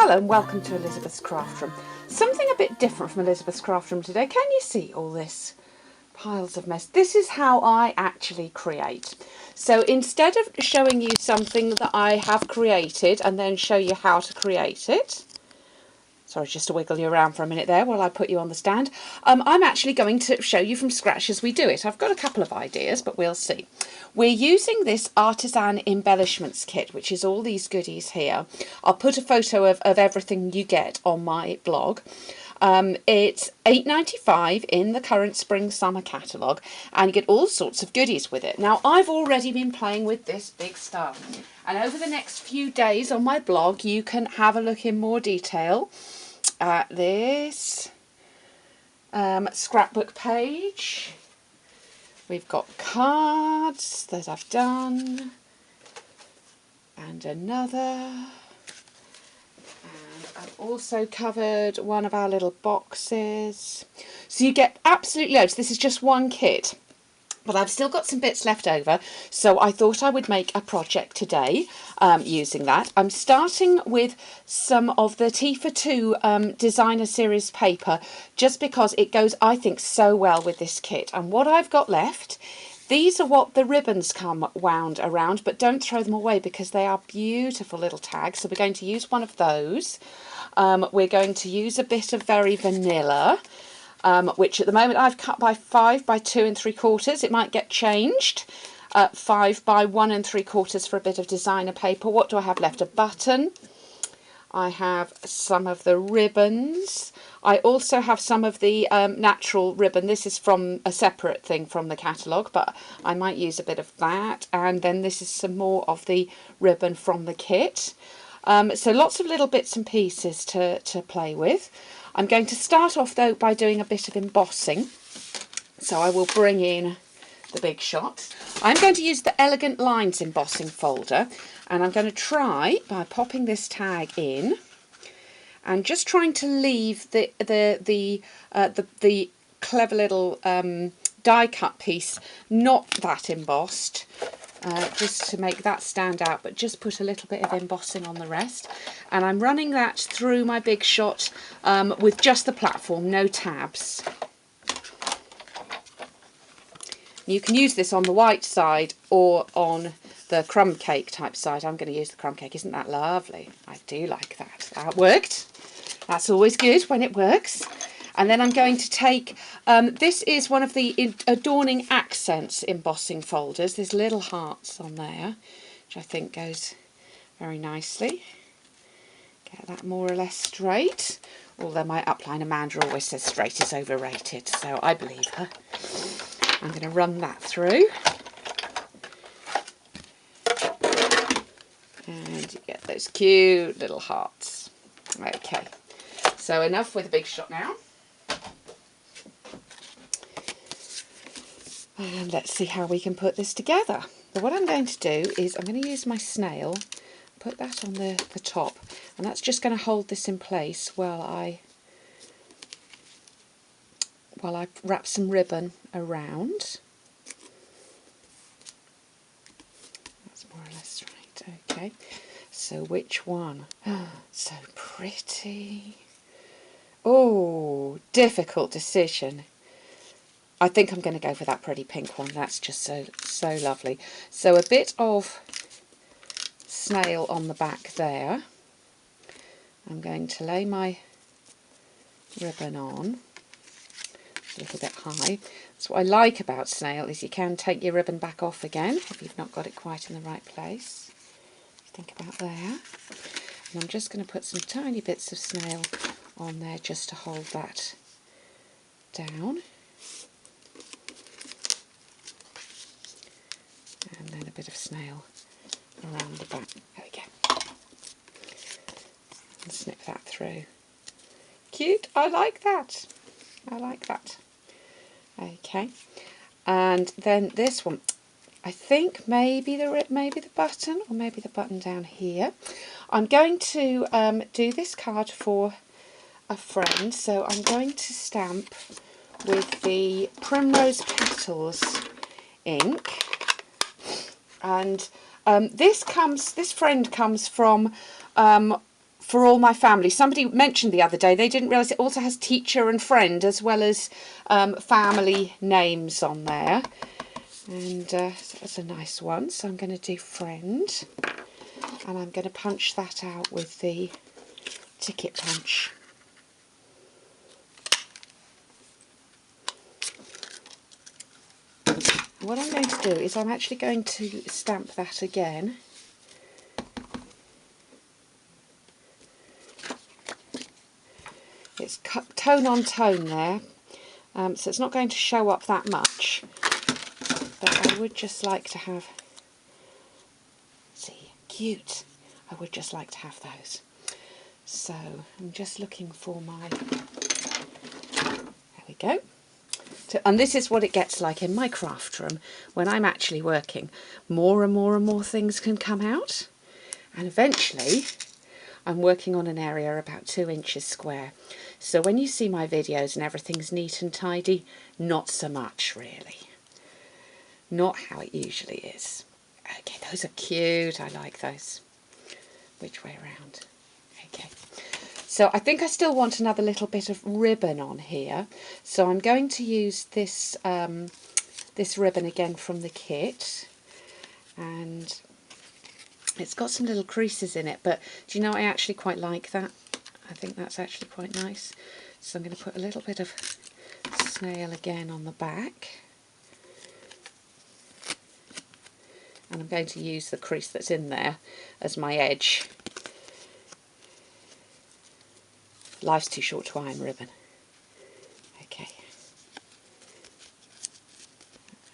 Hello and welcome to Elizabeth's Craft Room. Something a bit different from Elizabeth's Craft Room today. Can you see all this? Piles of mess. This is how I actually create. So instead of showing you something that I have created and then show you how to create it, sorry, just to wiggle you around for a minute there while I put you on the stand. I'm actually going to show you from scratch as we do it. I've got a couple of ideas, but we'll see. We're using this Artisan Embellishments kit, which is all these goodies here. I'll put a photo of everything you get on my blog. It's £8.95 in the current spring-summer catalogue, and you get all sorts of goodies with it. Now, I've already been playing with this big stuff, and over the next few days on my blog, you can have a look in more detail at this scrapbook page. We've got cards that I've done, and another. And I've also covered one of our little boxes. So you get absolutely loads. This is just one kit, but I've still got some bits left over, so I thought I would make a project today using that. I'm starting with some of the Tea for Two designer series paper, just because it goes, I think, so well with this kit. And what I've got left, these are what the ribbons come wound around, but don't throw them away because they are beautiful little tags. So we're going to use one of those. We're going to use a bit of Very Vanilla, which at the moment I've cut by 5 by 2 3/4. It might get changed. 5 by 1 3/4 for a bit of designer paper. What do I have left? A button. I have some of the ribbons. I also have some of the natural ribbon. This is from a separate thing from the catalogue, but I might use a bit of that. And then this is some more of the ribbon from the kit. So lots of little bits and pieces to play with. I'm going to start off though by doing a bit of embossing. So I will bring in the big shot. I'm going to use the Elegant Lines embossing folder, and I'm going to try by popping this tag in and just trying to leave the clever little die cut piece not that embossed, just to make that stand out, but just put a little bit of embossing on the rest. And I'm running that through my big shot with just the platform, no tabs. You can use this on the white side or on the crumb cake type side. I'm going to use the crumb cake. Isn't that lovely? I do like that. That worked. That's always good when it works. And then I'm going to take, this is one of the Adorning Accents embossing folders. There's little hearts on there, which I think goes very nicely. Get that more or less straight. Although my upline Amanda always says straight is overrated, so I believe her. I'm going to run that through. And you get those cute little hearts. Okay, so enough with the big shot now. And let's see how we can put this together. So what I'm going to do is I'm going to use my snail, put that on the top, and that's just going to hold this in place while I wrap some ribbon around. That's more or less right. Okay, so which one? So pretty. Oh, difficult decision. I think I'm going to go for that pretty pink one. That's just so lovely. So a bit of snail on the back there. I'm going to lay my ribbon on. A little bit high. So what I like about snail is you can take your ribbon back off again if you've not got it quite in the right place. Think about there. And I'm just going to put some tiny bits of snail on there just to hold that down. And then a bit of snail around the back. There we go. And snip that through. Cute. I like that. I like that. Okay. And then this one. I think maybe the button, or maybe the button down here. I'm going to do this card for a friend, so I'm going to stamp with the Primrose Petals ink. And this friend comes from for all my family. Somebody mentioned the other day they didn't realise it also has teacher and friend as well as family names on there. And so that's a nice one. So I'm going to do friend, and I'm going to punch that out with the ticket punch. What I'm going to do is I'm actually going to stamp that again. It's tone on tone there, so it's not going to show up that much, but I would just like to have, see, cute, I would just like to have those. So I'm just looking for my, there we go. So, and this is what it gets like in my craft room when I'm actually working. More and more and more things can come out, and eventually I'm working on an area about 2 inches square. So when you see my videos and everything's neat and tidy, not so much really. Not how it usually is. Okay, those are cute. I like those. Which way around? Okay. So I think I still want another little bit of ribbon on here. So I'm going to use this, this ribbon again from the kit. And it's got some little creases in it, but do you know, I actually quite like that. I think that's actually quite nice. So I'm going to put a little bit of snail again on the back. And I'm going to use the crease that's in there as my edge. Life's too short to iron ribbon. Okay.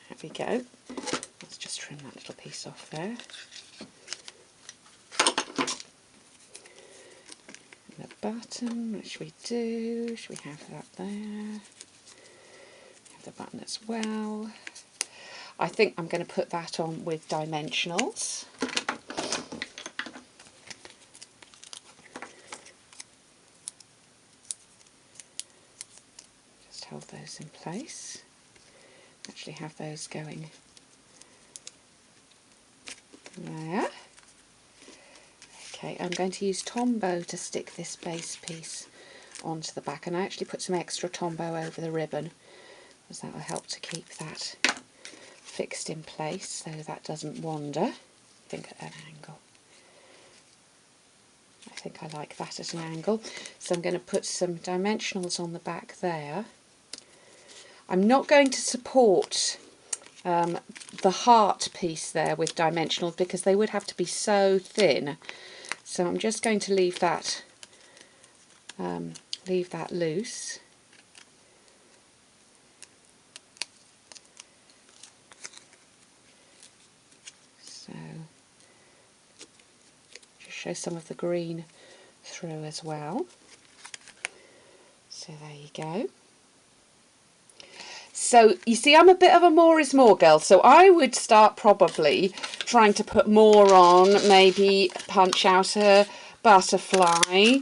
There we go. Let's just trim that little piece off there. The button, which we do, should we have that there? Have the button as well. I think I'm going to put that on with dimensionals. Just hold those in place. Actually have those going there. Okay, I'm going to use Tombow to stick this base piece onto the back, and I actually put some extra Tombow over the ribbon because that will help to keep that fixed in place so that doesn't wander. I think at an angle. I think I like that at an angle. So I'm going to put some dimensionals on the back there. I'm not going to support the heart piece there with dimensionals because they would have to be so thin. So I'm just going to leave that loose. So just show some of the green through as well. So there you go. So you see, I'm a bit of a more is more girl, so I would start probably trying to put more on, maybe punch out a butterfly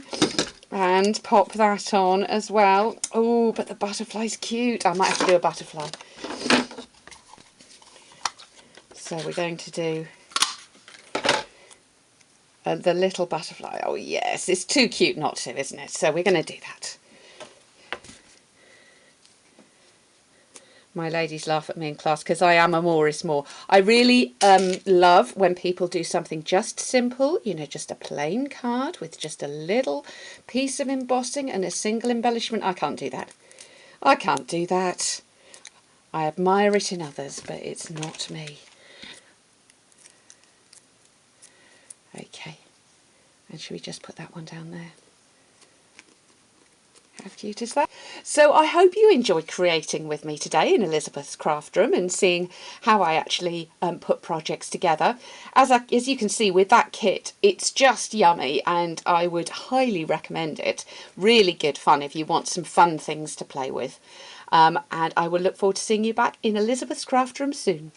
and pop that on as well. Oh, but the butterfly's cute. I might have to do a butterfly. So we're going to do the little butterfly. Oh yes, it's too cute not to, isn't it? So we're going to do that. My ladies laugh at me in class because I am a more is more. I really love when people do something just simple, you know, just a plain card with just a little piece of embossing and a single embellishment. I can't do that. I can't do that. I admire it in others, but it's not me. Okay, and should we just put that one down there? How cute is that? So I hope you enjoyed creating with me today in Elizabeth's craft room and seeing how I actually put projects together. As you can see with that kit, it's just yummy and I would highly recommend it. Really good fun if you want some fun things to play with. And I will look forward to seeing you back in Elizabeth's craft room soon.